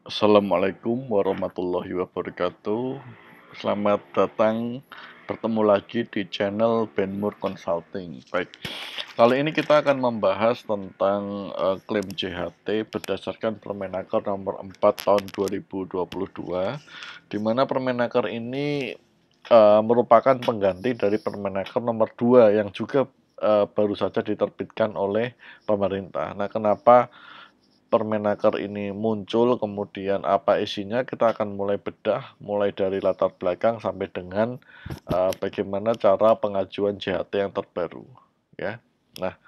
Assalamualaikum warahmatullahi wabarakatuh. Selamat datang bertemu lagi di channel Benmur Consulting. Baik, kali ini kita akan membahas tentang klaim JHT berdasarkan Permenaker nomor 4 tahun 2022, di mana Permenaker ini merupakan pengganti dari Permenaker nomor 2 yang juga baru saja diterbitkan oleh pemerintah. Nah, kenapa Permenaker ini muncul, kemudian apa isinya, kita akan mulai bedah, mulai dari latar belakang sampai dengan bagaimana cara pengajuan JHT yang terbaru, ya. Nah,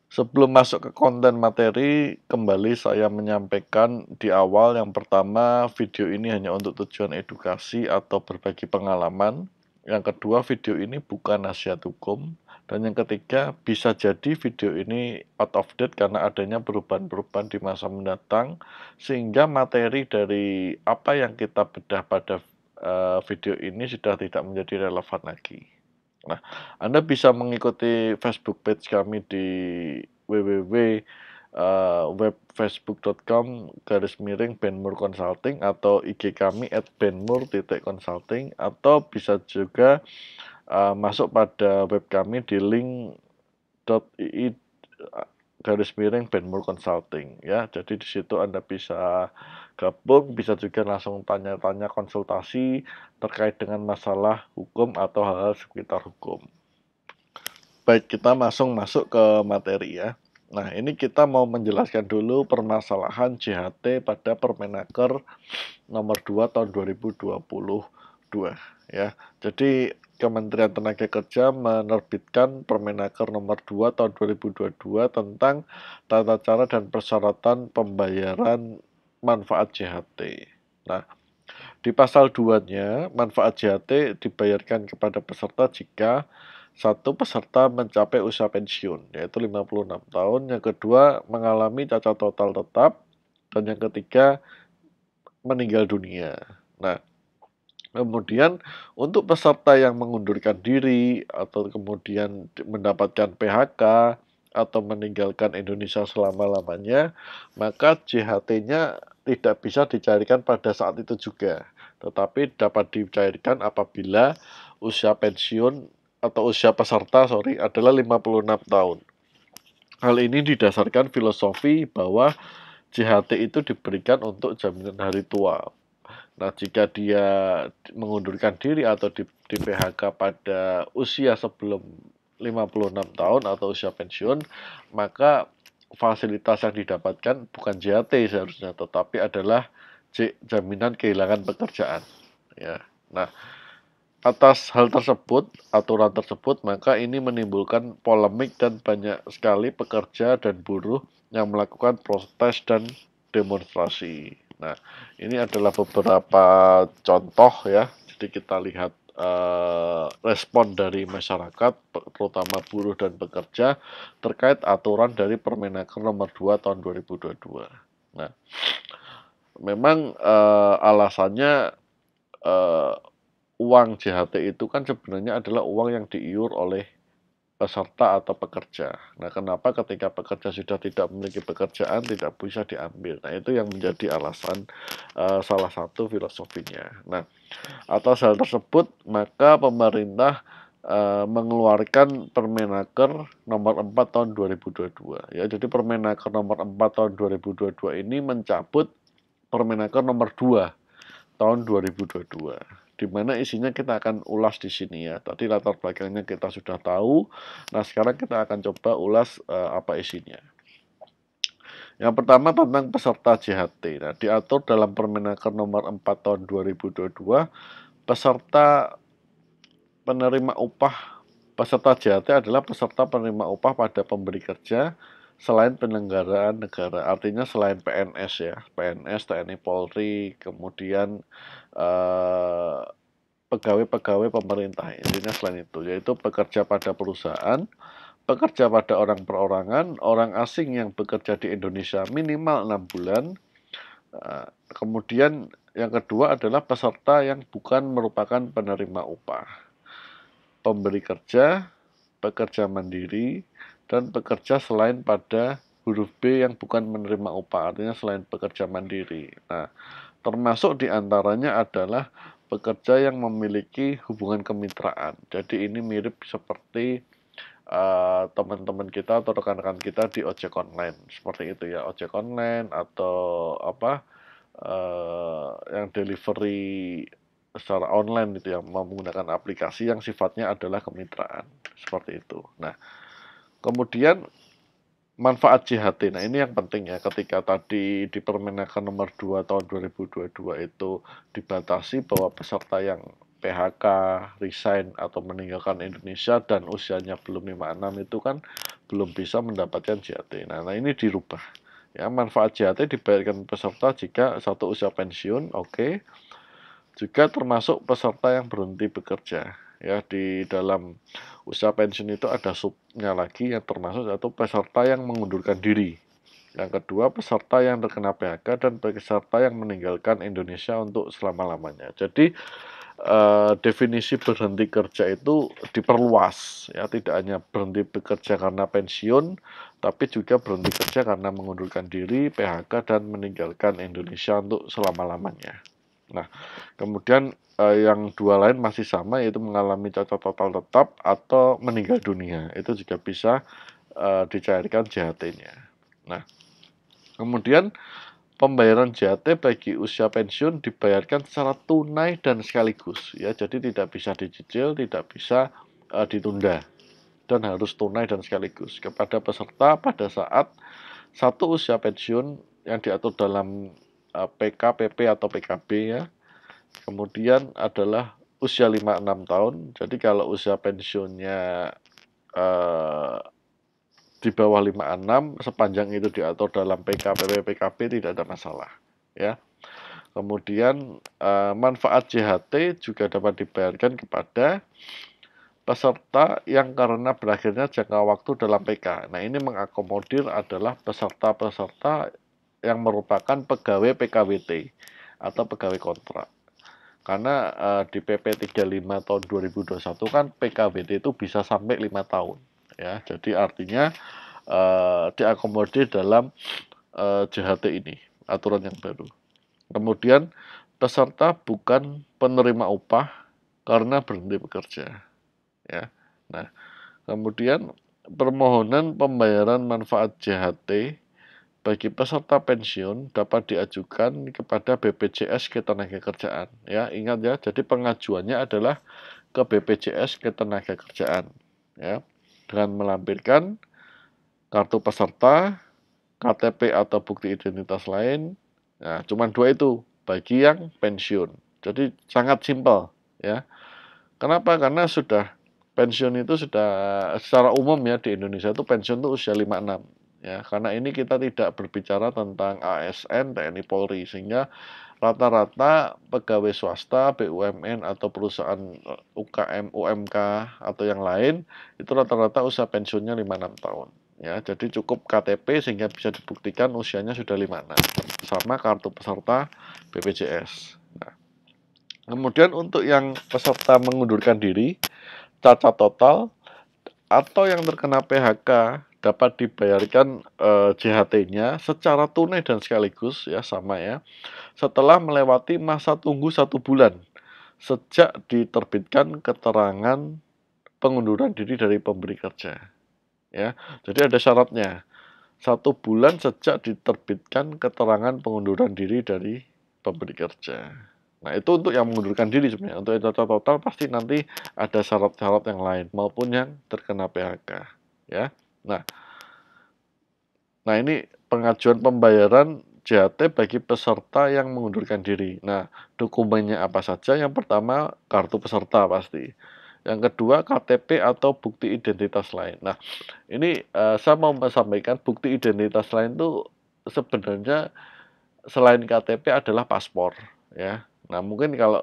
sebelum masuk ke konten materi, kembali saya menyampaikan di awal, yang pertama, video ini hanya untuk tujuan edukasi atau berbagi pengalaman. Yang kedua, video ini bukan nasihat hukum. Dan yang ketiga, bisa jadi video ini out of date karena adanya perubahan-perubahan di masa mendatang, sehingga materi dari apa yang kita bedah pada video ini sudah tidak menjadi relevan lagi. Nah, Anda bisa mengikuti Facebook page kami di www.webfacebook.com/Benmur Consulting atau IG kami @benmur.consulting, atau bisa juga masuk pada web kami di link.ii/Benmur Consulting, ya. Jadi di situ Anda bisa gabung, bisa juga langsung tanya-tanya konsultasi terkait dengan masalah hukum atau hal-hal seputar hukum. Baik, kita masuk ke materi, ya. Nah, ini kita mau menjelaskan dulu permasalahan JHT pada Permenaker nomor 2 tahun 2022, ya. Jadi Kementerian Tenaga Kerja menerbitkan Permenaker nomor 2 tahun 2022 tentang tata cara dan persyaratan pembayaran manfaat JHT. Nah, di pasal 2-nya, manfaat JHT dibayarkan kepada peserta jika satu, peserta mencapai usia pensiun, yaitu 56 tahun. Yang kedua, mengalami cacat total tetap. Dan yang ketiga, meninggal dunia. Nah, kemudian untuk peserta yang mengundurkan diri atau kemudian mendapatkan PHK atau meninggalkan Indonesia selama-lamanya, maka JHT-nya tidak bisa dicairkan pada saat itu juga, tetapi dapat dicairkan apabila usia pensiun atau usia peserta adalah 56 tahun. Hal ini didasarkan filosofi bahwa JHT itu diberikan untuk jaminan hari tua. Nah, jika dia mengundurkan diri atau di PHK pada usia sebelum 56 tahun atau usia pensiun, maka fasilitas yang didapatkan bukan JHT seharusnya, tetapi adalah jaminan kehilangan pekerjaan, ya. Nah, atas hal tersebut, aturan tersebut, maka ini menimbulkan polemik dan banyak sekali pekerja dan buruh yang melakukan protes dan demonstrasi. Nah, ini adalah beberapa contoh, ya. Jadi kita lihat respon dari masyarakat, terutama buruh dan pekerja, terkait aturan dari Permenaker nomor 2 tahun 2022. Nah, memang alasannya uang JHT itu kan sebenarnya adalah uang yang diiur oleh peserta atau pekerja. Nah, kenapa ketika pekerja sudah tidak memiliki pekerjaan tidak bisa diambil? Nah, itu yang menjadi alasan salah satu filosofinya. Nah, atas hal tersebut maka pemerintah mengeluarkan Permenaker nomor 4 tahun 2022. Ya, jadi Permenaker nomor 4 tahun 2022 ini mencabut Permenaker nomor 2 tahun 2022, di mana isinya kita akan ulas di sini, ya. Tadi latar belakangnya kita sudah tahu. Nah, sekarang kita akan coba ulas apa isinya. Yang pertama tentang peserta JHT. Nah, diatur dalam Permenaker nomor 4 tahun 2022, peserta penerima upah peserta JHT adalah peserta penerima upah pada pemberi kerja selain penyelenggaraan negara, artinya selain PNS, ya, PNS, TNI, Polri, kemudian pegawai-pegawai pemerintah, intinya selain itu, yaitu pekerja pada perusahaan, pekerja pada orang perorangan, orang asing yang bekerja di Indonesia minimal 6 bulan. Kemudian yang kedua adalah peserta yang bukan merupakan penerima upah, pemberi kerja, pekerja mandiri, dan pekerja selain pada huruf B yang bukan menerima upah, artinya selain pekerja mandiri. Nah, termasuk diantaranya adalah pekerja yang memiliki hubungan kemitraan. Jadi ini mirip seperti teman-teman kita atau rekan-rekan kita di ojek online, seperti itu ya, ojek online atau apa yang delivery secara online itu ya, menggunakan aplikasi yang sifatnya adalah kemitraan, seperti itu. Nah, kemudian manfaat JHT. Nah, ini yang penting ya, ketika tadi di Permenaker nomor 2 tahun 2022 itu dibatasi bahwa peserta yang PHK, resign atau meninggalkan Indonesia dan usianya belum 56 itu kan belum bisa mendapatkan JHT. Nah, ini dirubah. Ya, manfaat JHT dibayarkan peserta jika satu usia pensiun, oke. Juga termasuk peserta yang berhenti bekerja. Ya, di dalam usia pensiun itu ada subnya lagi yang termasuk satu peserta yang mengundurkan diri. Yang kedua, peserta yang terkena PHK dan peserta yang meninggalkan Indonesia untuk selama-lamanya. Jadi definisi berhenti kerja itu diperluas, ya, tidak hanya berhenti bekerja karena pensiun, tapi juga berhenti kerja karena mengundurkan diri, PHK dan meninggalkan Indonesia untuk selama-lamanya. Nah, kemudian yang dua lain masih sama, yaitu mengalami cacat total tetap atau meninggal dunia. Itu juga bisa dicairkan JHT-nya. Nah, kemudian pembayaran JHT bagi usia pensiun dibayarkan secara tunai dan sekaligus, ya. Jadi tidak bisa dicicil, tidak bisa ditunda, dan harus tunai dan sekaligus kepada peserta pada saat satu usia pensiun yang diatur dalam PK, PP atau PKB ya. Kemudian adalah usia 56 tahun. Jadi kalau usia pensiunnya di bawah 56 sepanjang itu diatur dalam PK, PP, PKB tidak ada masalah ya. Kemudian manfaat JHT juga dapat dibayarkan kepada peserta yang karena berakhirnya jangka waktu dalam PK. Nah, ini mengakomodir adalah peserta-peserta yang merupakan pegawai PKWT atau pegawai kontrak. Karena di PP 35 tahun 2021 kan PKWT itu bisa sampai 5 tahun ya. Jadi artinya diakomodir dalam JHT ini, aturan yang baru. Kemudian peserta bukan penerima upah karena berhenti bekerja ya. Nah, kemudian permohonan pembayaran manfaat JHT bagi peserta pensiun dapat diajukan kepada BPJS Ketenagakerjaan ya. Ingat ya, jadi pengajuannya adalah ke BPJS Ketenagakerjaan ya, dengan melampirkan kartu peserta, KTP atau bukti identitas lain. Nah, cuma dua itu bagi yang pensiun. Jadi sangat simpel ya. Kenapa? Karena sudah pensiun itu sudah secara umum ya di Indonesia itu pensiun itu usia 56 ya. Karena ini kita tidak berbicara tentang ASN, TNI, Polri, sehingga rata-rata pegawai swasta, BUMN atau perusahaan UKM, UMK atau yang lain itu rata-rata usia pensiunnya 56 tahun. Ya, jadi cukup KTP sehingga bisa dibuktikan usianya sudah 56 sama kartu peserta BPJS. Nah, kemudian untuk yang peserta mengundurkan diri, cacat total atau yang terkena PHK dapat dibayarkan JHT-nya secara tunai dan sekaligus ya, sama ya, setelah melewati masa tunggu 1 bulan sejak diterbitkan keterangan pengunduran diri dari pemberi kerja. Ya, jadi ada syaratnya 1 bulan sejak diterbitkan keterangan pengunduran diri dari pemberi kerja. Nah, itu untuk yang mengundurkan diri sebenarnya. Untuk yang cacat total pasti nanti ada syarat-syarat yang lain maupun yang terkena PHK. Ya, nah ini pengajuan pembayaran JHT bagi peserta yang mengundurkan diri. Nah, dokumennya apa saja? Yang pertama kartu peserta pasti. Yang kedua, KTP atau bukti identitas lain. Nah, ini saya mau sampaikan bukti identitas lain itu sebenarnya selain KTP adalah paspor, ya. Nah, mungkin kalau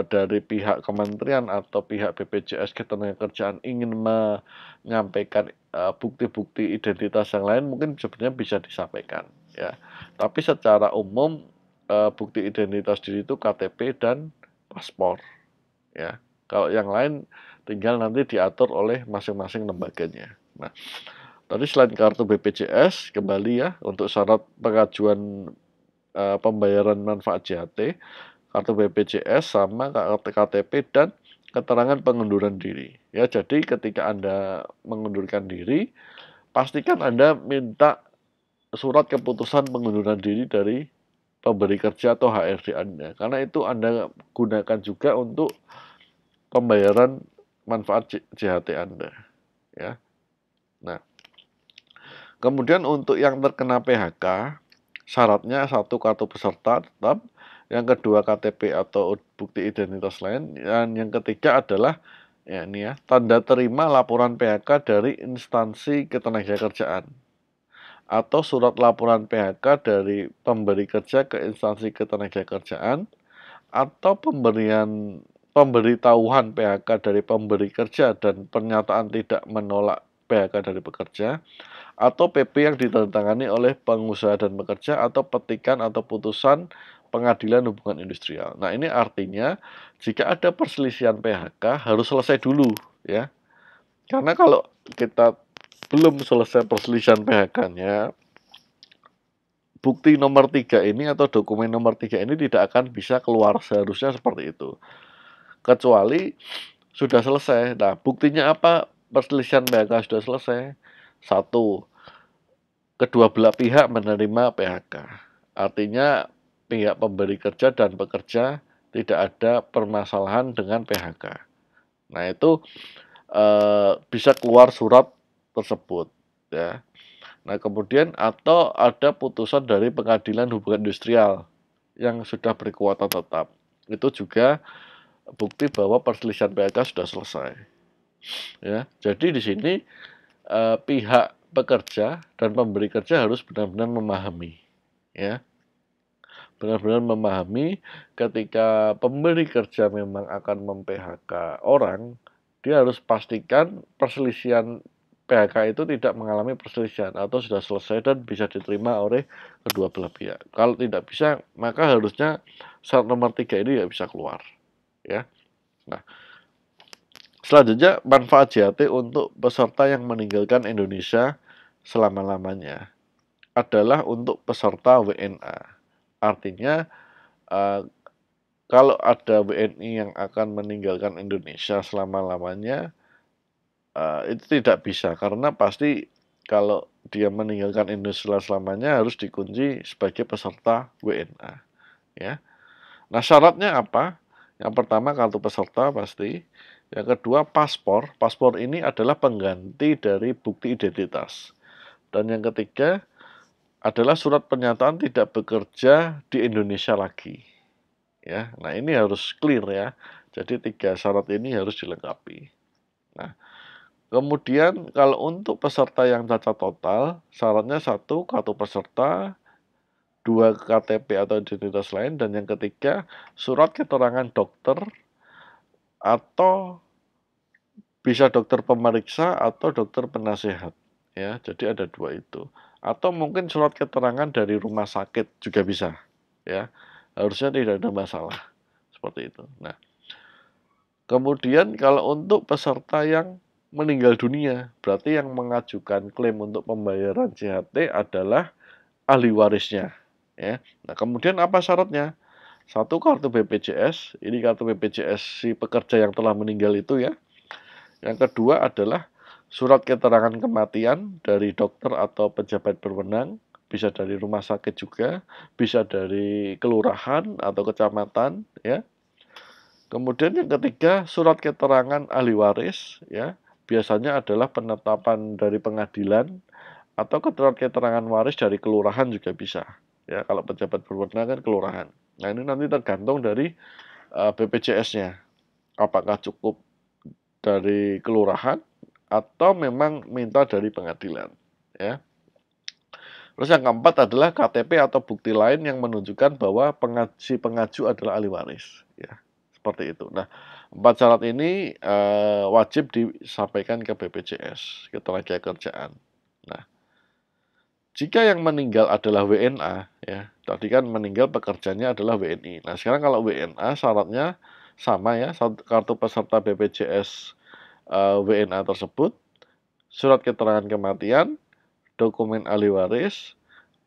dari pihak kementerian atau pihak BPJS Ketenagakerjaan ingin menyampaikan bukti-bukti identitas yang lain, mungkin sebenarnya bisa disampaikan, ya. Tapi secara umum bukti identitas diri itu KTP dan paspor, ya. Kalau yang lain tinggal nanti diatur oleh masing-masing lembaganya. Nah, Tadi selain kartu BPJS, kembali ya, untuk syarat pengajuan pembayaran manfaat JHT, kartu BPJS sama kartu KTP dan keterangan pengunduran diri. Ya, jadi ketika Anda mengundurkan diri, pastikan Anda minta surat keputusan pengunduran diri dari pemberi kerja atau HRD Anda, karena itu Anda gunakan juga untuk pembayaran manfaat JHT Anda. Ya. Nah, kemudian untuk yang terkena PHK, syaratnya satu kartu peserta tetap, yang kedua KTP atau bukti identitas lain, dan yang ketiga adalah ya ini ya, tanda terima laporan PHK dari instansi ketenagakerjaan atau surat laporan PHK dari pemberi kerja ke instansi ketenagakerjaan atau pemberitahuan PHK dari pemberi kerja dan pernyataan tidak menolak PHK dari pekerja, atau PP yang ditandatangani oleh pengusaha dan pekerja, atau petikan atau putusan pengadilan hubungan industrial. Nah, ini artinya jika ada perselisihan PHK harus selesai dulu ya. Karena kalau kita belum selesai perselisihan PHK-nya, bukti nomor 3 ini atau dokumen nomor 3 ini tidak akan bisa keluar, seharusnya seperti itu. Kecuali sudah selesai. Nah, buktinya apa perselisihan PHK sudah selesai? Satu, kedua belah pihak menerima PHK. Artinya pihak pemberi kerja dan pekerja tidak ada permasalahan dengan PHK. Nah, itu bisa keluar surat tersebut ya. Nah, kemudian atau ada putusan dari pengadilan hubungan industrial yang sudah berkekuatan tetap. Itu juga bukti bahwa perselisihan PHK sudah selesai. Ya, jadi di sini pihak pekerja dan pemberi kerja harus benar-benar memahami, ya, benar-benar memahami ketika pemberi kerja memang akan mem-PHK orang, dia harus pastikan perselisihan PHK itu tidak mengalami perselisihan atau sudah selesai dan bisa diterima oleh kedua belah pihak. Kalau tidak bisa, maka harusnya syarat nomor 3 ini ya bisa keluar, ya. Nah, selanjutnya, manfaat JHT untuk peserta yang meninggalkan Indonesia selama-lamanya adalah untuk peserta WNA. Artinya, kalau ada WNI yang akan meninggalkan Indonesia selama-lamanya, itu tidak bisa, karena pasti kalau dia meninggalkan Indonesia selamanya harus dikunci sebagai peserta WNA. Ya. Nah, syaratnya apa? Yang pertama kartu peserta pasti. Yang kedua paspor. Paspor ini adalah pengganti dari bukti identitas. Dan yang ketiga adalah surat pernyataan tidak bekerja di Indonesia lagi. Ya, nah ini harus clear ya. Jadi 3 syarat ini harus dilengkapi. Nah, kemudian kalau untuk peserta yang cacat total, syaratnya 1 kartu peserta, 2 KTP atau identitas lain, dan yang ketiga surat keterangan dokter atau bisa dokter pemeriksa atau dokter penasehat. Ya, jadi ada 2 itu. Atau mungkin surat keterangan dari rumah sakit juga bisa. Ya, harusnya tidak ada masalah seperti itu. Nah, kemudian kalau untuk peserta yang meninggal dunia, berarti yang mengajukan klaim untuk pembayaran JHT adalah ahli warisnya. Ya. Nah, kemudian apa syaratnya? 1 kartu BPJS, ini kartu BPJS si pekerja yang telah meninggal itu ya. Yang kedua adalah surat keterangan kematian dari dokter atau pejabat berwenang, bisa dari rumah sakit juga, bisa dari kelurahan atau kecamatan ya. Kemudian yang ketiga, surat keterangan ahli waris ya. Biasanya adalah penetapan dari pengadilan atau keterangan waris dari kelurahan juga bisa. Ya, kalau pejabat berwenang kan kelurahan. Nah, ini nanti tergantung dari BPJS-nya. Apakah cukup dari kelurahan atau memang minta dari pengadilan, ya. Terus yang keempat adalah KTP atau bukti lain yang menunjukkan bahwa pengaju adalah ahli waris, ya. Seperti itu. Nah, 4 syarat ini wajib disampaikan ke BPJS, Ketenagakerjaan. Nah, jika yang meninggal adalah WNA, ya, tadi kan meninggal pekerjanya adalah WNI. Nah, sekarang kalau WNA syaratnya sama ya, kartu peserta BPJS WNA tersebut, surat keterangan kematian, dokumen ahli waris,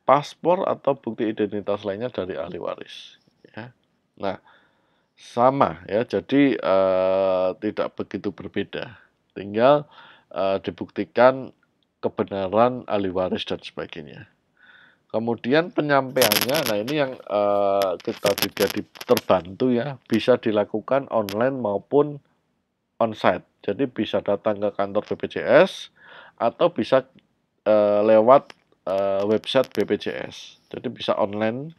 paspor atau bukti identitas lainnya dari ahli waris. Ya. Nah, sama ya, jadi tidak begitu berbeda. Tinggal dibuktikan kebenaran ahli waris dan sebagainya. Kemudian penyampaiannya, nah ini yang kita juga terbantu ya, bisa dilakukan online maupun onsite. Jadi bisa datang ke kantor BPJS atau bisa lewat website BPJS. Jadi bisa online,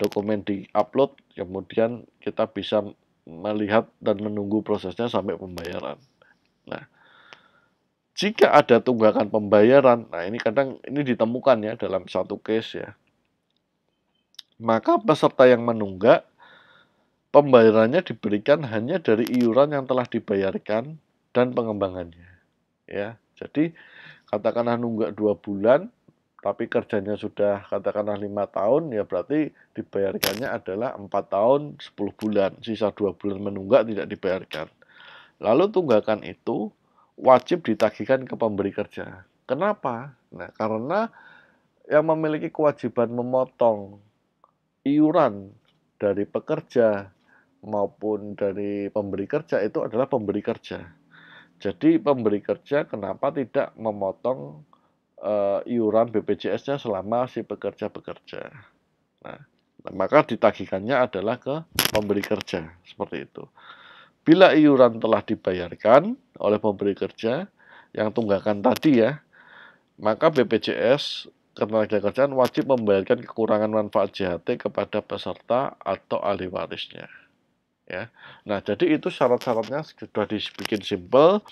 dokumen di-upload, kemudian kita bisa melihat dan menunggu prosesnya sampai pembayaran. Nah, jika ada tunggakan pembayaran, nah ini kadang ini ditemukan ya dalam satu case ya, maka peserta yang menunggak pembayarannya diberikan hanya dari iuran yang telah dibayarkan dan pengembangannya. Ya, jadi katakanlah nunggak 2 bulan, tapi kerjanya sudah katakanlah 5 tahun, ya berarti dibayarkannya adalah 4 tahun 10 bulan, sisa 2 bulan menunggak tidak dibayarkan. Lalu tunggakan itu wajib ditagihkan ke pemberi kerja. Kenapa? Nah, karena yang memiliki kewajiban memotong iuran dari pekerja maupun dari pemberi kerja itu adalah pemberi kerja. Jadi pemberi kerja kenapa tidak memotong iuran BPJS-nya selama si pekerja bekerja. Nah, maka ditagihkannya adalah ke pemberi kerja, seperti itu. Bila iuran telah dibayarkan oleh pemberi kerja, yang tunggakan tadi ya, maka BPJS Ketenagakerjaan wajib membayarkan kekurangan manfaat JHT kepada peserta atau ahli warisnya. Ya, nah jadi itu syarat-syaratnya sudah dibikin simpel.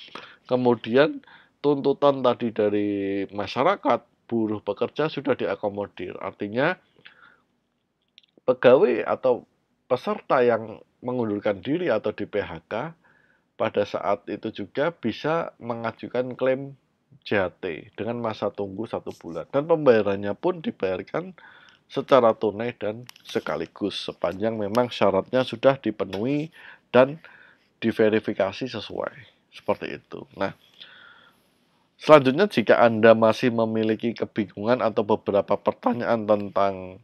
Kemudian tuntutan tadi dari masyarakat, buruh pekerja sudah diakomodir. Artinya pegawai atau peserta yang mengundurkan diri atau di PHK pada saat itu juga bisa mengajukan klaim JHT dengan masa tunggu 1 bulan. Dan pembayarannya pun dibayarkan secara tunai dan sekaligus sepanjang memang syaratnya sudah dipenuhi dan diverifikasi sesuai. Seperti itu. Nah, selanjutnya jika Anda masih memiliki kebingungan atau beberapa pertanyaan tentang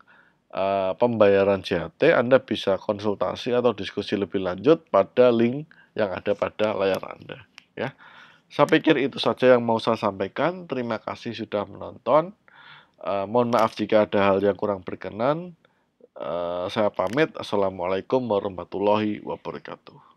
pembayaran JHT, Anda bisa konsultasi atau diskusi lebih lanjut pada link yang ada pada layar Anda. Ya, saya pikir itu saja yang mau saya sampaikan. Terima kasih sudah menonton. Mohon maaf jika ada hal yang kurang berkenan. Saya pamit. Assalamualaikum warahmatullahi wabarakatuh.